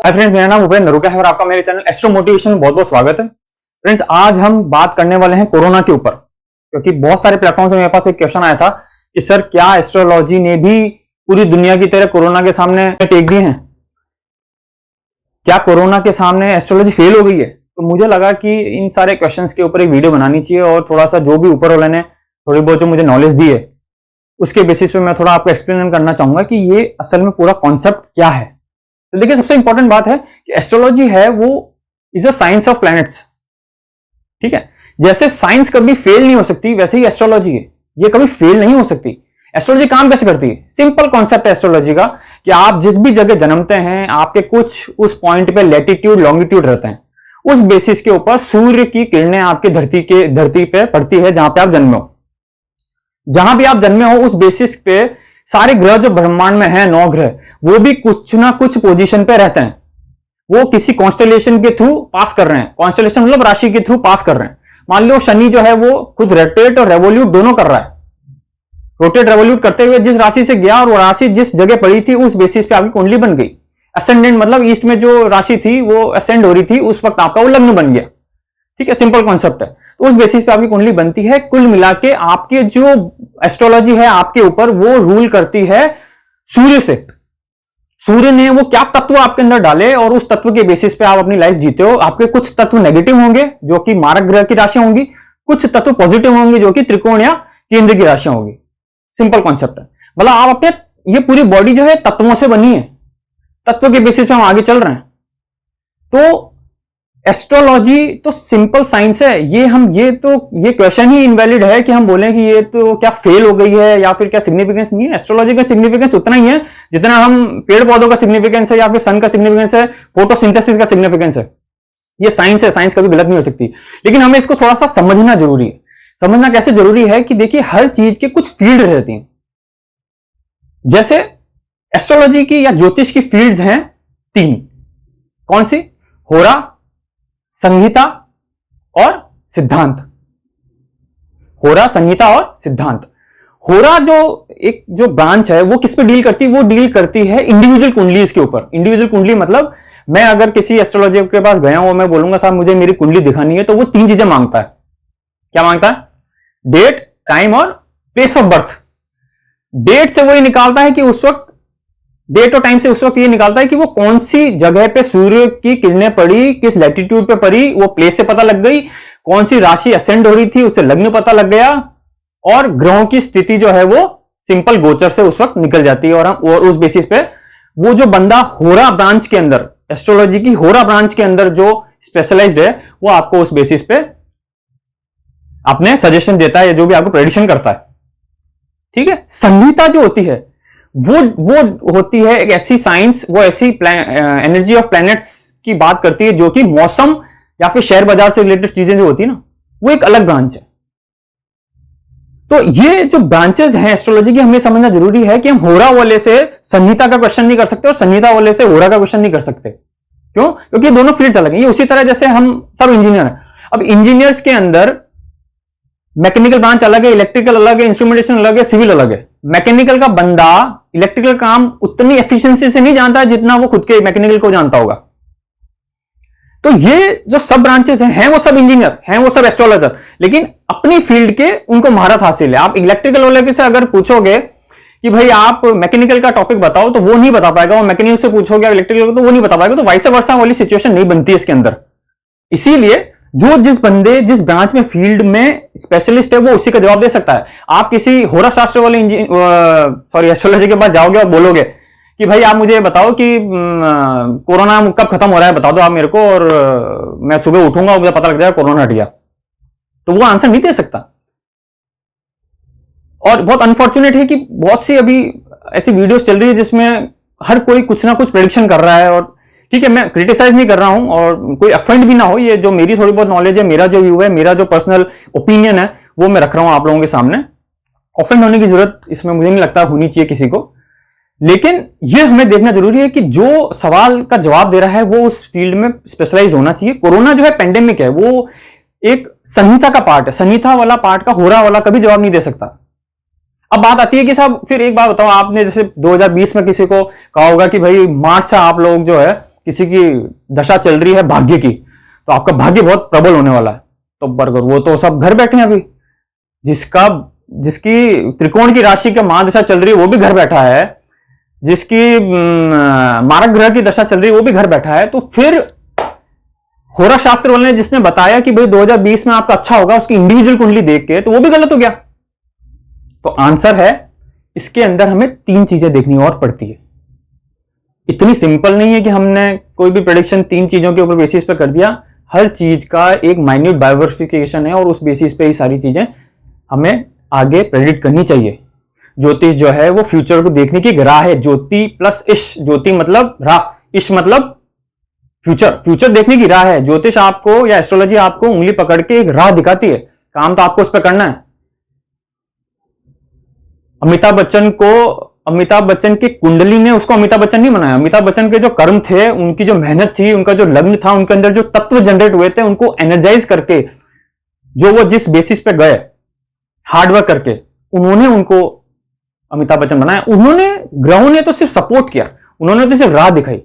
Hi friends, मेरा नाम भूपेंद्र नरूका है और आपका मेरे चैनल एस्ट्रो मोटिवेशन में बहुत बहुत स्वागत है। फ्रेंड्स, आज हम बात करने वाले हैं कोरोना के ऊपर, क्योंकि बहुत सारे प्लेटफॉर्म से मेरे पास एक क्वेश्चन आया था कि सर क्या एस्ट्रोलॉजी ने भी पूरी दुनिया की तरह कोरोना के सामने टेक दिए हैं? क्या कोरोना के सामने एस्ट्रोलॉजी फेल हो गई है? तो मुझे लगा कि इन सारे क्वेश्चंस के ऊपर एक वीडियो बनानी चाहिए और थोड़ा सा जो भी ऊपर वाले ने थोड़ी बहुत जो मुझे नॉलेज दी है उसके बेसिस पे मैं थोड़ा आपको एक्सप्लेन करना चाहूंगा कि ये असल में पूरा कॉन्सेप्ट क्या है। तो देखिए, सबसे इंपॉर्टेंट बात है कि एस्ट्रोलॉजी है वो is a science of planets. ठीक है, जैसे साइंस कभी फेल नहीं हो सकती वैसे ही एस्ट्रोलॉजी है, ये कभी फेल नहीं हो सकती। एस्ट्रोलॉजी काम कैसे करती है? सिंपल कॉन्सेप्ट है एस्ट्रोलॉजी का कि आप जिस भी जगह जन्मते हैं आपके कुछ उस पॉइंट पे लैटिट्यूड लॉन्गिट्यूड रहते हैं, उस बेसिस के ऊपर सूर्य की किरणें आपके धरती पे पड़ती है जहां पे आप जन्मे हो। जहां भी आप जन्मे हो उस बेसिस पे सारे ग्रह जो ब्रह्मांड में हैं, 9 ग्रह, वो भी कुछ ना कुछ पोजीशन पे रहते हैं। वो किसी कॉन्स्टेलेशन के थ्रू पास कर रहे हैं। कॉन्स्टेलेशन मतलब राशि के थ्रू पास कर रहे हैं। मान लो शनि जो है वो खुद रोटेट और रेवोल्यूट दोनों कर रहा है। रोटेट रेवोल्यूट करते हुए जिस राशि से गया और वो राशि जिस जगह पड़ी थी उस बेसिस पे आपकी कुंडली बन गई। असेंडेंट मतलब ईस्ट में जो राशि थी वो असेंड हो रही थी, उस वक्त आपका वो लग्न बन गया। ठीक है, सिंपल कॉन्सेप्ट है। तो उस बेसिस पे आपकी कुंडली बनती है। कुल मिला के आपके जो एस्ट्रोलॉजी है आपके ऊपर वो रूल करती है सूर्य से। सूर्य ने वो क्या तत्व आपके अंदर डाले और उस तत्व के बेसिस पे आप अपनी लाइफ जीते हो। आपके कुछ तत्व नेगेटिव होंगे जो कि मारक ग्रह की राशियां होंगी, कुछ तत्व पॉजिटिव होंगे जो कि त्रिकोण या केंद्र की राशियां होंगी। सिंपल कॉन्सेप्ट है। मतलब आप अपने ये पूरी बॉडी जो है तत्वों से बनी है, तत्व के बेसिस पे हम आगे चल रहे हैं। तो एस्ट्रोलॉजी तो सिंपल साइंस है। ये क्वेश्चन ही इनवैलिड है कि हम बोलें कि ये तो क्या फेल हो गई है या फिर क्या सिग्निफिकेंस नहीं है। एस्ट्रोलॉजी का सिग्निफिकेंस उतना ही है जितना हम पेड़ पौधों का सिग्निफिकेंस है या फिर सन का सिग्निफिकेंस है, फोटोसिंथेसिस का सिग्निफिकेंस है। ये साइंस है, साइंस कभी गलत नहीं हो सकती। लेकिन हमें इसको थोड़ा सा समझना जरूरी है। समझना कैसे जरूरी है कि देखिए, हर चीज के कुछ फील्ड रहती हैं। जैसे एस्ट्रोलॉजी की या ज्योतिष की फील्ड्स हैं 3। कौन सी? होरा, संहिता और सिद्धांत। होरा, संहिता और सिद्धांत। होरा जो ब्रांच है वो किस पे डील करती है? वो डील करती है इंडिविजुअल कुंडलीज के ऊपर। इंडिविजुअल कुंडली मतलब मैं अगर किसी एस्ट्रोलॉजर के पास गया हूं, मैं बोलूंगा साहब मुझे मेरी कुंडली दिखानी है, तो वो 3 चीजें मांगता है। क्या मांगता है? डेट, टाइम और प्लेस ऑफ बर्थ। डेट से वो ये निकालता है कि उस वक्त, डेट और टाइम से उस वक्त ये निकालता है कि वो कौन सी जगह पे सूर्य की किरणें पड़ी, किस लैटिट्यूड पे पड़ी, वो प्लेस से पता लग गई। कौन सी राशि असेंड हो रही थी उससे लग्न पता लग गया। और ग्रहों की स्थिति जो है वो सिंपल गोचर से उस वक्त निकल जाती है। और उस बेसिस पे वो जो बंदा होरा ब्रांच के अंदर, एस्ट्रोलॉजी की होरा ब्रांच के अंदर जो स्पेशलाइज्ड है, वो आपको उस बेसिस पे अपने सजेशन देता है या जो भी आपको प्रेडिक्शन करता है। ठीक है। संहिता जो होती है वो होती है एक ऐसी साइंस, वो ऐसी एनर्जी ऑफ प्लैनेट्स की बात करती है जो कि मौसम या फिर शेयर बाजार से रिलेटेड चीजें जो होती है ना, वो एक अलग ब्रांच है। तो ये जो ब्रांचेस हैं एस्ट्रोलॉजी की, हमें समझना जरूरी है कि हम होरा वाले से संहिता का क्वेश्चन नहीं कर सकते और संहिता वाले से होरा का क्वेश्चन नहीं कर सकते। क्यों? क्योंकि ये दोनों फील्ड्स अलग हैं। ये उसी तरह जैसे हम सब इंजीनियर हैं। अब इंजीनियर्स के अंदर मैकेनिकल ब्रांच अलग है, इलेक्ट्रिकल अलग है, इंस्ट्रूमेंटेशन अलग है, सिविल अलग है। मैकेनिकल का बंदा इलेक्ट्रिकल काम उतनी एफिशिएंसी से नहीं जानता है जितना वो खुद के मैकेनिकल को जानता होगा। तो ये जो सब ब्रांचेस हैं वो सब इंजीनियर हैं, वो सब एस्ट्रोलॉजर, लेकिन अपनी फील्ड के उनको महारत हासिल है। आप इलेक्ट्रिकल वाले से अगर पूछोगे कि भाई आप मैकेनिकल का टॉपिक बताओ तो वो नहीं बता पाएगा। वो मैकेनिकल से पूछोगे इलेक्ट्रिकल को तो वो नहीं बता पाएगा। तो वाइस वर्सा वाली सिचुएशन नहीं बनती इसके अंदर। इसीलिए जिस ब्रांच में फील्ड में स्पेशलिस्ट है वो उसी का जवाब दे सकता है। आप किसी होरा शास्त्र वाले एस्ट्रोलॉजी के पास जाओगे और बोलोगे कि भाई आप मुझे बताओ कि कोरोना कब खत्म हो रहा है, बता दो आप मेरे को, और मैं सुबह उठूंगा और मुझे पता लग जाएगा कोरोना हट गया, तो वो आंसर नहीं दे सकता। और बहुत अनफॉर्चुनेट है कि बहुत सी अभी ऐसी वीडियोस चल रही है जिसमें हर कोई कुछ ना कुछ प्रेडिक्शन कर रहा है। और ठीक है, मैं क्रिटिसाइज नहीं कर रहा हूं और कोई अफेंड भी ना हो, ये जो मेरी थोड़ी बहुत नॉलेज है, मेरा जो व्यू है, मेरा जो पर्सनल ओपिनियन है, वो मैं रख रहा हूं आप लोगों के सामने। ऑफेंड होने की जरूरत इसमें मुझे नहीं लगता होनी चाहिए किसी को। लेकिन ये हमें देखना जरूरी है कि जो सवाल का जवाब दे रहा है वो उस फील्ड में स्पेशलाइज होना चाहिए। कोरोना जो है पेंडेमिक है, वो एक संहिता का पार्ट है। संहिता वाला पार्ट का होरा वाला कभी जवाब नहीं दे सकता। अब बात आती है कि साहब फिर एक बात बताओ, आपने जैसे 2020 में किसी को कहा होगा कि भाई मार्च से आप लोग जो है किसी की दशा चल रही है भाग्य की, तो आपका भाग्य बहुत प्रबल होने वाला है। तो बरगर वो तो सब घर बैठे हैं अभी, जिसकी त्रिकोण की राशि का महादशा चल रही है वो भी घर बैठा है, जिसकी मारक ग्रह की दशा चल रही है वो भी घर बैठा है। तो फिर होरा शास्त्र वाले ने जिसने बताया कि भाई 2020 में आपका अच्छा होगा, उसकी इंडिविजुअल कुंडली देख के, तो वो भी गलत हो गया। तो आंसर है, इसके अंदर हमें 3 चीजें देखनी और पड़ती है। इतनी सिंपल नहीं है कि हमने कोई भी प्रेडिक्शन 3 चीजों के ऊपर बेसिस पे कर दिया। हर चीज का एक माइन्यूट डाइवर्सिफिकेशन है और उस बेसिस पे ही सारी चीजें हमें आगे प्रेडिक्ट करनी चाहिए। ज्योतिष जो है वो फ्यूचर को देखने की राह है। ज्योति प्लस इश, ज्योति मतलब राह, इश मतलब फ्यूचर देखने की राह है। ज्योतिष आपको या एस्ट्रोलॉजी आपको उंगली पकड़ के एक राह दिखाती है, काम तो आपको उस पर करना है। अमिताभ बच्चन की कुंडली ने उसको अमिताभ बच्चन नहीं बनाया। अमिताभ बच्चन के जो कर्म थे, उनकी जो मेहनत थी, उनका जो लग्न था, उनके अंदर जो तत्व जनरेट हुए थे, उनको एनर्जाइज करके जो वो जिस बेसिस पे गए हार्डवर्क करके, उन्होंने उनको अमिताभ बच्चन बनाया। ग्रहों ने तो सिर्फ सपोर्ट किया, उन्होंने तो सिर्फ राह दिखाई।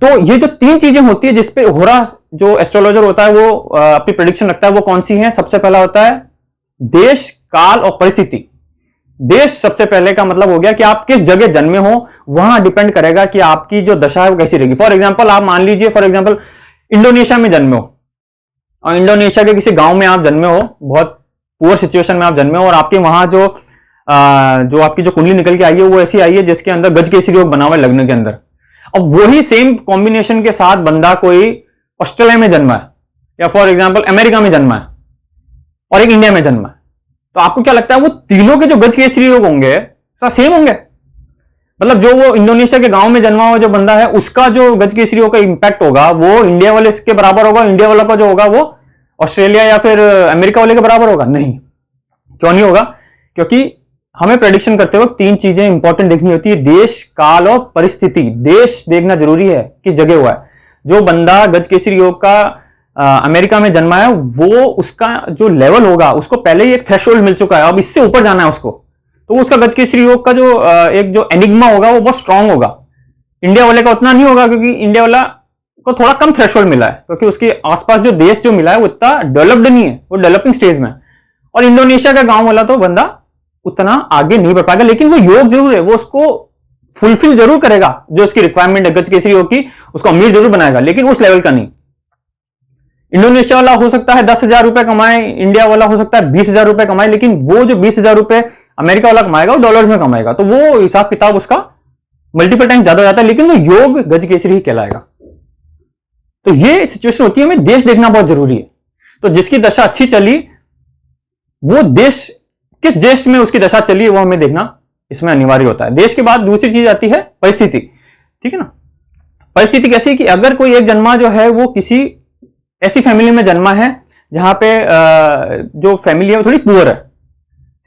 तो ये जो 3 चीजें होती है जिसपे होरा जो एस्ट्रोलॉजर होता है वो अपनी प्रेडिक्शन रखता है, वो कौन सी है? सबसे पहला होता है देश, काल और परिस्थिति। देश सबसे पहले का मतलब हो गया कि आप किस जगह जन्मे हो, वहां डिपेंड करेगा कि आपकी जो दशा है वो कैसी रहेगी। फॉर एग्जाम्पल आप मान लीजिए, फॉर एग्जाम्पल इंडोनेशिया में जन्मे हो और इंडोनेशिया के किसी गांव में आप जन्मे हो, बहुत पुअर सिचुएशन में आप जन्मे हो, और आपके वहां जो आपकी जो कुंडली निकल के आई है वो ऐसी आई है जिसके अंदर गजकेसरी योग बना हुआ है लग्न के अंदर। अब वही सेम कॉम्बिनेशन के साथ बंदा कोई ऑस्ट्रेलिया में जन्मा है या फॉर एग्जाम्पल अमेरिका में जन्मा है और एक इंडिया में जन्मा है, तो आपको क्या लगता है वो तीनों के जो गजकेसरी योग होंगे सेम होंगे? मतलब जो वो इंडोनेशिया के गांव में जन्मा हुआ जो बंदा है उसका जो गजकेसरी योग का इंपैक्ट होगा वो इंडिया वाले के बराबर होगा, इंडिया वाला का जो होगा वो ऑस्ट्रेलिया या फिर अमेरिका वाले के बराबर होगा? नहीं। क्यों नहीं होगा? क्योंकि हमें प्रेडिक्शन करते वक्त 3 चीजें इंपॉर्टेंट देखनी होती है, देश, काल और परिस्थिति। देश देखना जरूरी है, किस जगह हुआ है। जो बंदा गजकेसरी योग का अमेरिका में जन्मा है वो उसका जो लेवल होगा उसको पहले ही एक थ्रेशोल्ड मिल चुका है, अब इससे ऊपर जाना है उसको, तो उसका गजकेसरी योग का जो एक जो एनिग्मा होगा वो बहुत स्ट्रांग होगा। इंडिया वाले का उतना नहीं होगा क्योंकि इंडिया वाला को थोड़ा कम थ्रेशोल्ड मिला है, क्योंकि उसके आसपास जो देश जो मिला है वो इतना डेवलप्ड नहीं है, वो डेवलपिंग स्टेज में। और इंडोनेशिया का गांव वाला तो बंदा उतना आगे नहीं बढ़ पाएगा, लेकिन वो योग जरूर है, वो उसको फुलफिल जरूर करेगा जो उसकी रिक्वायरमेंट है गजकेसरी योग की, उसको अमीर जरूर बनाएगा, लेकिन उस लेवल का नहीं। इंडोनेशिया वाला हो सकता है 10,000 रुपए कमाए, इंडिया वाला हो सकता है 20,000 रुपए कमाए, लेकिन वो जो 20,000 रुपए अमेरिका वाला कमाएगा वो डॉलर्स में कमाएगा, तो वो हिसाब किताब उसका मल्टीपल टाइम ज्यादा हो जाता है, लेकिन वो योग गजकेसरी ही कहलाएगा। तो ये सिचुएशन होती है, हमें देश देखना बहुत जरूरी है। तो जिसकी दशा अच्छी चली, वो देश किस देश में उसकी दशा चली वो हमें देखना इसमें अनिवार्य होता है। देश के बाद दूसरी चीज आती है परिस्थिति, ठीक है ना। परिस्थिति कैसी कि अगर कोई एक जन्मा जो है वो किसी ऐसी फैमिली में जन्मा है जहां पे जो फैमिली है वो थोड़ी पुअर है,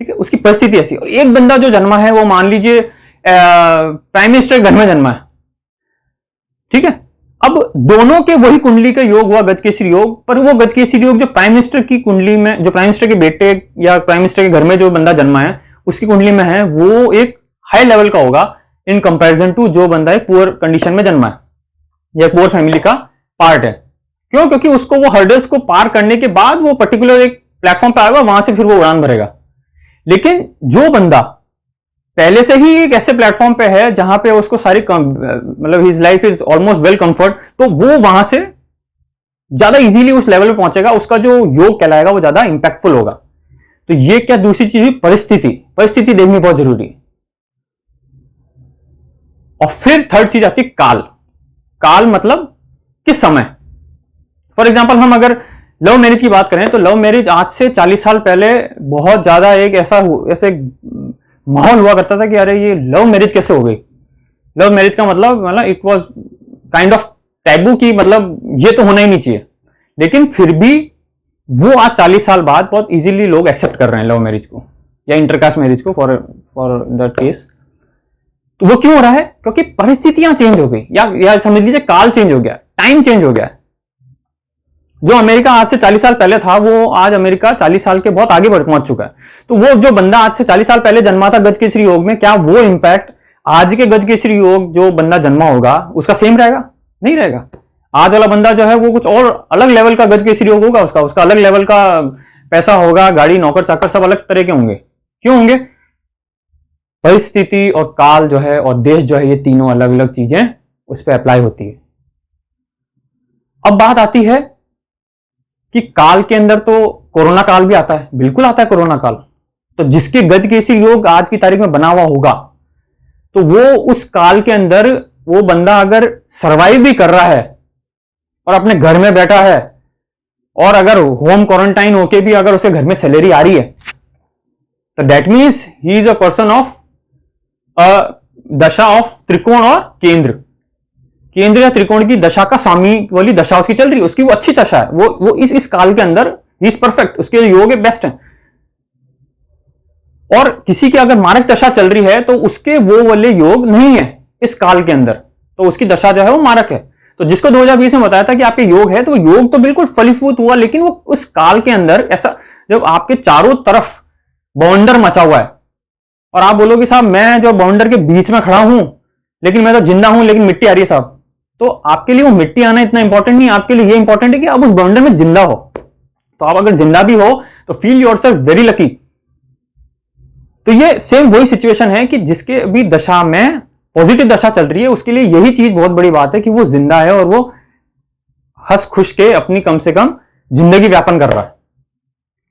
ठीक है, उसकी परिस्थिति ऐसी। और एक बंदा जो जन्मा है वो मान लीजिए प्राइम मिनिस्टर के घर में जन्मा है, ठीक है। अब दोनों के वही कुंडली का योग हुआ गजकेसरी योग, पर वो गजकेसरी योग जो प्राइम मिनिस्टर की कुंडली में, जो प्राइम मिनिस्टर के बेटे या प्राइम मिनिस्टर के घर में जो बंदा जन्मा है उसकी कुंडली में है, वो एक हाई लेवल का होगा इन कंपैरिजन टू जो बंदा एक पुअर कंडीशन में जन्मा है या पुअर फैमिली का पार्ट है। क्यों? क्योंकि उसको वो हर्डल्स को पार करने के बाद वो पर्टिकुलर एक प्लेटफॉर्म पे आएगा, वहां से फिर वो उड़ान भरेगा। लेकिन जो बंदा पहले से ही एक ऐसे प्लेटफॉर्म पे है जहां पे उसको सारी मतलब his life is almost well comfort, तो वो वहां से ज्यादा इजीली उस लेवल पे पहुंचेगा, उसका जो योग कहलाएगा वो ज्यादा इंपैक्टफुल होगा। तो ये क्या दूसरी चीज हुई, परिस्थिति देखनी बहुत जरूरी है। और फिर थर्ड चीज आती है काल मतलब किस समय। फॉर एग्जाम्पल हम अगर लव मैरिज की बात करें तो लव मैरिज आज से 40 साल पहले बहुत ज्यादा एक ऐसे माहौल हुआ करता था कि अरे ये लव मैरिज कैसे हो गई। लव मैरिज का मतलब it was kind of taboo की, मतलब ये तो होना ही नहीं चाहिए। लेकिन फिर भी वो आज 40 साल बाद बहुत इजीली लोग एक्सेप्ट कर रहे हैं लव मैरिज को या इंटरकास्ट मैरिज को फॉर दैट केस। तो वो क्यों हो रहा है? क्योंकि परिस्थितियां चेंज हो गई, या समझ लीजिए काल चेंज हो गया, टाइम चेंज हो गया। जो अमेरिका आज से 40 साल पहले था वो आज अमेरिका 40 साल के बहुत आगे बढ़ पहुंच चुका है। तो वो जो बंदा आज से 40 साल पहले जन्मा था गजकेसरी योग में, क्या वो इंपैक्ट आज के गजकेसरी योग जो बंदा जन्मा होगा उसका सेम रहेगा? नहीं रहेगा। आज वाला बंदा जो है वो कुछ और अलग लेवल का गजकेसरी योग होगा, उसका अलग लेवल का पैसा होगा, गाड़ी, नौकर चाकर सब अलग तरह के होंगे। क्यों होंगे? परिस्थिति और काल जो है और देश जो है, ये तीनों अलग अलग चीजें उस पर अप्लाई होती है। अब बात आती है कि काल के अंदर तो कोरोना काल भी आता है, बिल्कुल आता है कोरोना काल। तो जिसके गजकेसरी योग आज की तारीख में बना हुआ होगा तो वो उस काल के अंदर वो बंदा अगर सरवाइव भी कर रहा है और अपने घर में बैठा है और अगर होम क्वारंटाइन होके भी अगर उसे घर में सैलरी आ रही है तो that means he is a person of दशा ऑफ त्रिकोण और केंद्र या त्रिकोण की दशा का स्वामी वाली दशा उसकी चल रही है, उसकी वो अच्छी दशा है, वो इस काल के अंदर ही इज परफेक्ट, उसके योग है बेस्ट है। और किसी की अगर मारक दशा चल रही है तो उसके वो वाले योग नहीं है इस काल के अंदर, तो उसकी दशा जो है वो मारक है। तो जिसको 2020 में बताया था कि आपके योग है, तो योग तो बिल्कुल फलीभूत हुआ, लेकिन वो उस काल के अंदर ऐसा जब आपके चारों तरफ बाउंडर मचा हुआ है और आप बोलोगे साहब मैं जो बाउंडर के बीच में खड़ा हूं लेकिन मैं तो जिंदा हूं लेकिन मिट्टी आ रही है साहब, तो आपके लिए वो मिट्टी आना इतना इंपॉर्टेंट नहीं, आपके लिए ये इंपॉर्टेंट है कि आप उस बाउंडर में जिंदा हो। तो आप अगर जिंदा भी हो तो फील योरसेल्फ वेरी लकी। तो ये सेम वही सिचुएशन है कि जिसके भी दशा में पॉजिटिव दशा चल रही है उसके लिए यही चीज बहुत बड़ी बात है कि वो जिंदा है और वो हंस खुश के अपनी कम से कम जिंदगी व्यापन कर रहा है,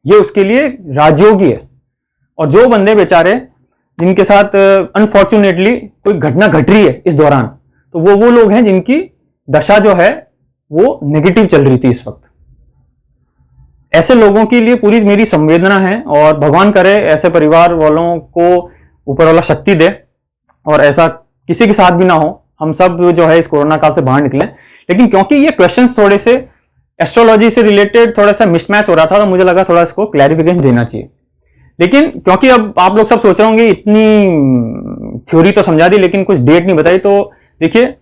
ये उसके लिए राजयोगी है। और जो बंदे बेचारे जिनके साथ अनफॉर्चुनेटली कोई घटना घट रही है इस दौरान, तो वो लोग हैं जिनकी दशा जो है वो नेगेटिव चल रही थी इस वक्त। ऐसे लोगों के लिए पूरी मेरी संवेदना है और भगवान करे ऐसे परिवार वालों को ऊपर वाला शक्ति दे और ऐसा किसी के साथ भी ना हो, हम सब जो है इस कोरोना काल से बाहर निकलें। लेकिन क्योंकि ये क्वेश्चंस थोड़े से एस्ट्रोलॉजी से रिलेटेड थोड़ा सा मिसमैच हो रहा था तो मुझे लगा थोड़ा इसको क्लैरिफिकेशन देना चाहिए। लेकिन क्योंकि अब आप लोग सब सोच रहे होंगे इतनी थ्योरी तो समझा दी लेकिन कुछ डेट नहीं बताई, तो देखिए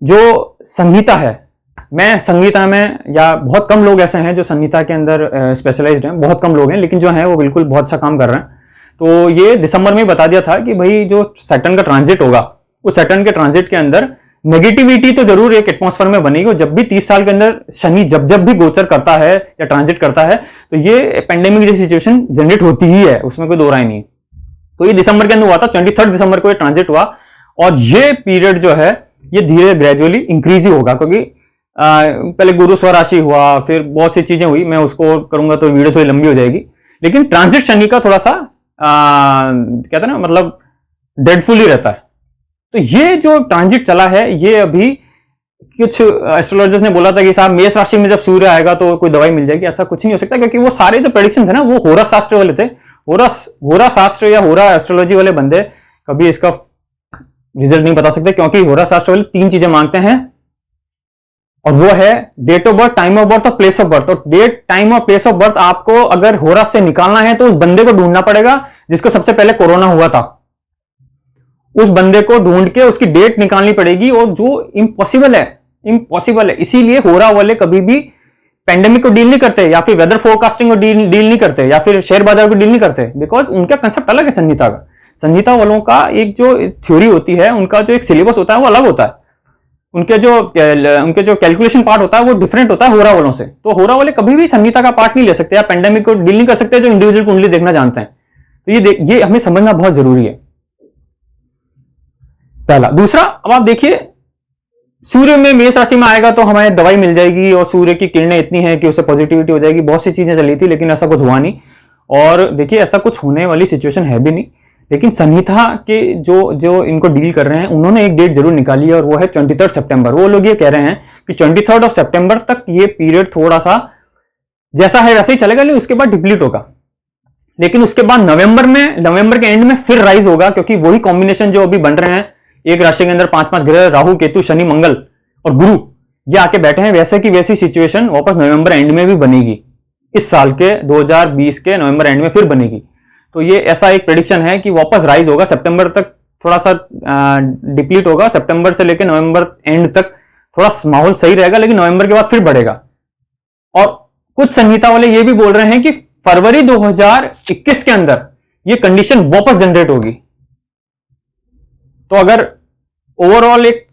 जो संहिता है, मैं संहिता में या बहुत कम लोग ऐसे हैं जो संहिता के अंदर स्पेशलाइज्ड हैं, बहुत कम लोग हैं, लेकिन जो हैं वो बिल्कुल बहुत अच्छा काम कर रहे हैं। तो ये दिसंबर में बता दिया था कि भाई जो सैटर्न का ट्रांजिट होगा उस सैटर्न के ट्रांजिट के अंदर नेगेटिविटी तो जरूर एक एटमॉस्फेयर में बनेगी। जब भी 30 साल के अंदर शनि जब भी गोचर करता है या ट्रांजिट करता है तो ये पेंडेमिक जैसी सिचुएशन जनरेट होती ही है, उसमें कोई दो राय नहीं। तो ये दिसंबर के अंदर हुआ था, 23 दिसंबर को ये ट्रांजिट हुआ और ये पीरियड जो है ये धीरे ग्रेजुअली इंक्रीज ही होगा, क्योंकि पहले गुरु स्वराशि हुआ, फिर बहुत सी चीजें हुई, मैं उसको करूंगा तो वीडियो थोड़ी लंबी हो जाएगी। लेकिन ट्रांजिट शनि का थोड़ा सा कहते हैं ना, मतलब डेडफुल ही रहता है। तो ये जो ट्रांजिट चला है ये अभी कुछ एस्ट्रोलॉजर्स ने बोला था कि साहब मेष राशि में जब सूर्य आएगा तो कोई दवाई मिल जाएगी, ऐसा कुछ नहीं हो सकता, क्योंकि वो सारे जो प्रेडिक्शन थे ना वो होरा शास्त्र वाले थे। होरा शास्त्र या होरा एस्ट्रोलॉजी वाले बंदे कभी इसका रिजल्ट नहीं बता सकते, क्योंकि होरा शास्त्र वाले 3 चीजें मांगते हैं और वो है date of birth, time of birth और प्लेस ऑफ बर्थ। और डेट, टाइम और प्लेस ऑफ बर्थ आपको अगर होरा से निकालना है तो उस बंदे को ढूंढना पड़ेगा जिसको सबसे पहले कोरोना हुआ था, उस बंदे को ढूंढ के उसकी डेट निकालनी पड़ेगी, और जो इम्पॉसिबल है। इसीलिए होरा वाले कभी भी पेंडेमिक को डील नहीं करते या फिर वेदर फोरकास्टिंग को डील नहीं करते या फिर शेयर बाजार को डील नहीं करते, बिकॉज उनका कंसेप्ट अलग है संहिता का। संहिता वालों का एक जो थ्योरी होती है, उनका जो एक सिलेबस होता है वो अलग होता है, उनके जो कैलकुलेशन पार्ट होता है वो डिफरेंट होता है होरा वालों से। तो होरा वाले कभी भी संहिता का पार्ट नहीं ले सकते या पेंडेमिक को डील नहीं कर सकते जो इंडिविजुअल कुंडली देखना जानते हैं। तो ये हमें समझना बहुत जरूरी है, पहला। दूसरा, अब आप देखिए सूर्य में मेष राशि में आएगा तो हमें दवाई मिल जाएगी और सूर्य की किरणें इतनी है कि उससे पॉजिटिविटी हो जाएगी, बहुत सी चीजें चली थी, लेकिन ऐसा कुछ हुआ नहीं। और देखिए ऐसा कुछ होने वाली सिचुएशन है भी नहीं। लेकिन संहिता के जो इनको डील कर रहे हैं उन्होंने एक डेट जरूर निकाली है और वो है 23 सितंबर। वो लोग ये कह रहे हैं कि 23 सितंबर तक ये पीरियड थोड़ा सा जैसा है वैसे ही चलेगा, लेकिन उसके बाद डिप्लीट होगा। लेकिन उसके बाद नवंबर के एंड में फिर राइज होगा, क्योंकि वही कॉम्बिनेशन जो अभी बन रहे हैं, एक राशि के अंदर 5 ग्रह, राहु, केतु, शनि, मंगल और गुरु, ये आके बैठे हैं, वैसे की वैसी सिचुएशन वापस नवंबर एंड में भी बनेगी। इस साल के 2020 के नवंबर एंड में फिर बनेगी। तो ये ऐसा एक प्रेडिक्शन है कि वापस राइज होगा, सितंबर तक थोड़ा सा डिप्लीट होगा, सितंबर से लेकर नवंबर एंड तक थोड़ा माहौल सही रहेगा, लेकिन नवंबर के बाद फिर बढ़ेगा। और कुछ संहिता वाले ये भी बोल रहे हैं कि फरवरी 2021 के अंदर ये कंडीशन वापस जनरेट होगी। तो अगर ओवरऑल एक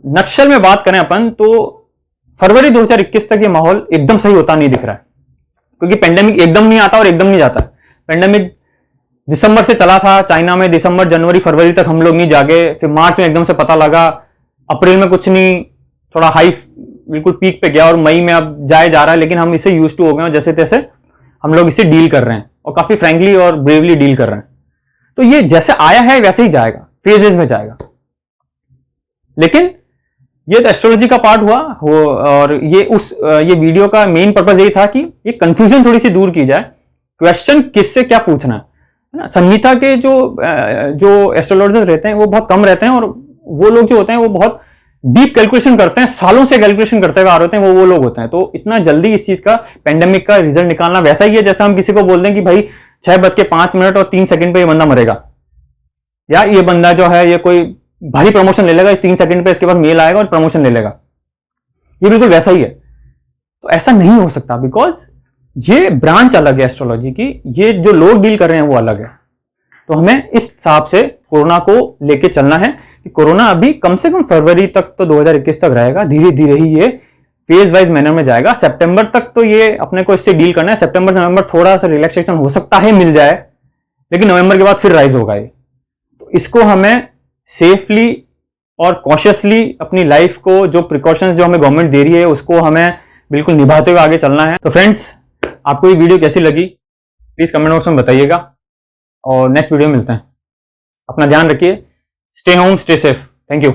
नक्शल में बात करें अपन, तो फरवरी 2021 तक ये माहौल एकदम सही होता नहीं दिख रहा है, क्योंकि पेंडेमिक एकदम नहीं आता और एकदम नहीं जाता। पेंडेमिक दिसंबर से चला था चाइना में, दिसंबर जनवरी फरवरी तक हम लोग नहीं जागे, फिर मार्च में एकदम से पता लगा, अप्रैल में कुछ नहीं, थोड़ा हाई बिल्कुल पीक पे गया, और मई में अब जा रहा है, लेकिन हम इसे यूज टू हो गए हैं, जैसे तैसे हम लोग इसे डील कर रहे हैं और काफी फ्रैंकली और ब्रेवली डील कर रहे हैं। तो ये जैसे आया है वैसे ही जाएगा, फेजेस में जाएगा। लेकिन ये तो एस्ट्रोलॉजी का पार्ट हुआ और ये वीडियो का मेन पर्पस यही था कि ये कंफ्यूजन थोड़ी सी दूर की जाए, क्वेश्चन किससे क्या पूछना है ना। संहिता के जो एस्ट्रोलॉजर्स रहते हैं वो बहुत कम रहते हैं, और वो लोग जो होते हैं वो बहुत डीप कैलकुलेशन करते हैं, सालों से कैलकुलेशन करते हुए आ रहे हैं, वो लोग होते हैं। तो इतना जल्दी इस चीज का पेंडेमिक का रिजल्ट निकालना वैसा ही है जैसा हम किसी को बोल दें कि भाई 6:05 और 3 सेकंड पे ये बंदा मरेगा, या ये बंदा जो है ये कोई भारी प्रमोशन ले लेगा इस 3 सेकंड पे, इसके बाद मेल आएगा और प्रमोशन ले लेगा। ये बिल्कुल वैसा ही है। तो ऐसा नहीं हो सकता, बिकॉज ये ब्रांच अलग है एस्ट्रोलॉजी की, ये जो लोग डील कर रहे हैं वो अलग है। तो हमें इस हिसाब से कोरोना को लेके चलना है कि कोरोना अभी कम से कम फरवरी तक तो 2021 तक रहेगा, धीरे धीरे ही ये फेज वाइज मैनर में जाएगा। सितंबर तक तो ये अपने को इससे डील करना है। सितंबर से नवंबर थोड़ा सा रिलैक्सेशन हो सकता है, मिल जाए, लेकिन नवंबर के बाद फिर राइज होगा ये। तो इसको हमें सेफली और कॉशियसली अपनी लाइफ को, जो प्रिकॉशंस जो हमें गवर्नमेंट दे रही है उसको हमें बिल्कुल निभाते हुए आगे चलना है। तो फ्रेंड्स, आपको ये वीडियो कैसी लगी प्लीज कमेंट बॉक्स में बताइएगा, और नेक्स्ट वीडियो में मिलते हैं। अपना ध्यान रखिए, stay home, stay safe. Thank you.